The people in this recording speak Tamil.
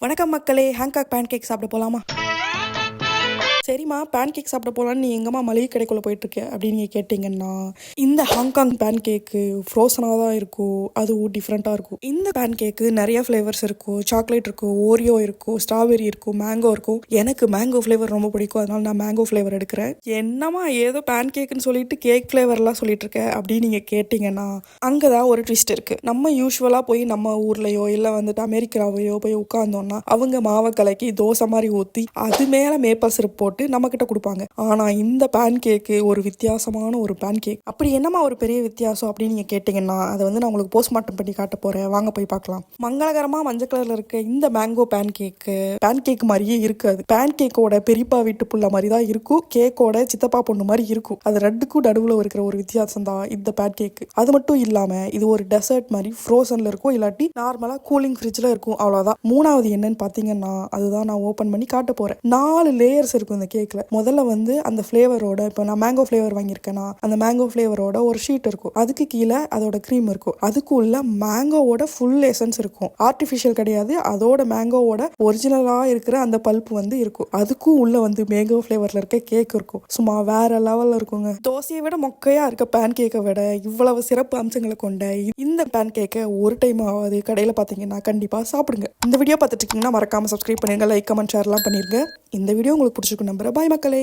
வணக்கம் மக்களே, ஹாங்காக் பேன் கேக் சாப்பிட போகலாமா? சரிம்மா, பேன் கேக் சாப்பிட போகலான்னு நீ எங்கம்மா மளிகை கடைக்குள்ளே போயிட்டுருக்க அப்படின்னு நீங்கள் கேட்டிங்கன்னா, இந்த ஹாங்காங் பேன் கேக்கு ஃப்ரோசனாக தான் இருக்கும். அதுவும் டிஃப்ரெண்ட்டாக இருக்கும். இந்த பேன் கேக்கு நிறைய ஃப்ளேவர்ஸ் இருக்கும். சாக்லேட் இருக்கும், ஓரியோ இருக்கும், ஸ்ட்ராபெரி இருக்கும், மேங்கோ இருக்கும். எனக்கு மேங்கோ ஃப்ளேவர் ரொம்ப பிடிக்கும். அதனால நான் மேங்கோ ஃப்ளேவர் எடுக்கிறேன். என்னம்மா ஏதோ பேன் கேக்குன்னு சொல்லிட்டு கேக் ஃப்ளேவர்லாம் சொல்லிட்டு இருக்க அப்படின்னு நீங்கள் கேட்டிங்கன்னா, அங்கே தான் ஒரு ட்விஸ்ட் இருக்குது. நம்ம யூஸ்வலாக போய் நம்ம ஊர்லேயோ இல்லை வந்துட்டு அமெரிக்காவையோ போய் உட்காந்தோம்னா அவங்க மாவை கலக்கி தோசை மாதிரி ஊற்றி அது மேலே மேப்பல் சிரப் போட்டு நம்ம கிட்ட கொடுப்பாங்க. ஆனா இந்த பேன் கேக்கு ஒரு வித்தியாசமான ஒரு பேன் கேக். அப்படி என்னமா ஒரு பெரிய வித்தியாசம் அப்படின்னு நீங்க கேட்டீங்கன்னா, அதை வந்து நான் உங்களுக்கு போஸ்ட்மார்ட்டம் பண்ணி காட்ட போறேன். வாங்க போய் பார்க்கலாம். மங்களகரமா மஞ்சள் கலர்ல இருக்க இந்த மேங்கோ பேன் கேக் மாதிரியே இருக்காது. பேன் கேக்கோட பெரியப்பா வீட்டு புள்ள மாதிரி தான் இருக்கும். கேக்கோட சித்தப்பா பொண்ணு மாதிரி இருக்கும். அது ரெண்டுக்கும் நடுவில் இருக்கிற ஒரு வித்தியாசம் தான் இந்த பேன் கேக்கு. அது மட்டும் இல்லாம இது ஒரு டெசர்ட் மாதிரி ஃப்ரோசன்ல இருக்கும், இல்லாட்டி நார்மலா கூலிங் ஃப்ரிட்ஜ்ல இருக்கும். அவ்வளவுதான். மூணாவது என்னன்னு பாத்தீங்கன்னா, அதுதான் நான் ஓபன் பண்ணி காட்ட போறேன். 4 லேயர்ஸ் இருக்கும் இந்த கேக்ல. முதல்ல வந்து அந்த ஃப்ளேவரோட, இப்போ நான் மேங்கோ ஃப்ளேவர் வாங்கியிருக்கேன்னா அந்த மேங்கோ ஃப்ளேவரோட ஒரு ஷீட் இருக்கும். அதுக்கு கீழே அதோட க்ரீம் இருக்கும். அதுக்குள்ள மேங்கோவோட ஃபுல் எசன்ஸ் இருக்கும். ஆர்டிஃபிஷியல் கிடையாது. அதோட மேங்கோவோட ஒரிஜினலா இருக்கிற அந்த பல்ப் வந்து இருக்கும். அதுக்கும் உள்ள வந்து மேங்கோ ஃப்ளேவர்ல இருக்க கேக் இருக்கும். சும்மா வேற லெவல்ல இருக்குங்க. தோசையை விட மொக்கையா இருக்க பேன் கேக்கை விட இவ்வளவு சிறப்பு அம்சங்களை கொண்ட இந்த பேன் கேக்கை ஒரு டைம் ஆகாது கடையில பாத்தீங்கன்னா கண்டிப்பா சாப்பிடுங்க. இந்த வீடியோ பார்த்துட்டு இருக்கீங்கன்னா மறக்காம சப்ஸ்கிரைப் பண்ணிருங்க, லைக் கமெண்ட் ஷேர்லாம் பண்ணிருங்க. இந்த வீடியோ உங்களுக்கு பிடிச்சிருக்கும் நம்புறேன். பாய் மக்களே.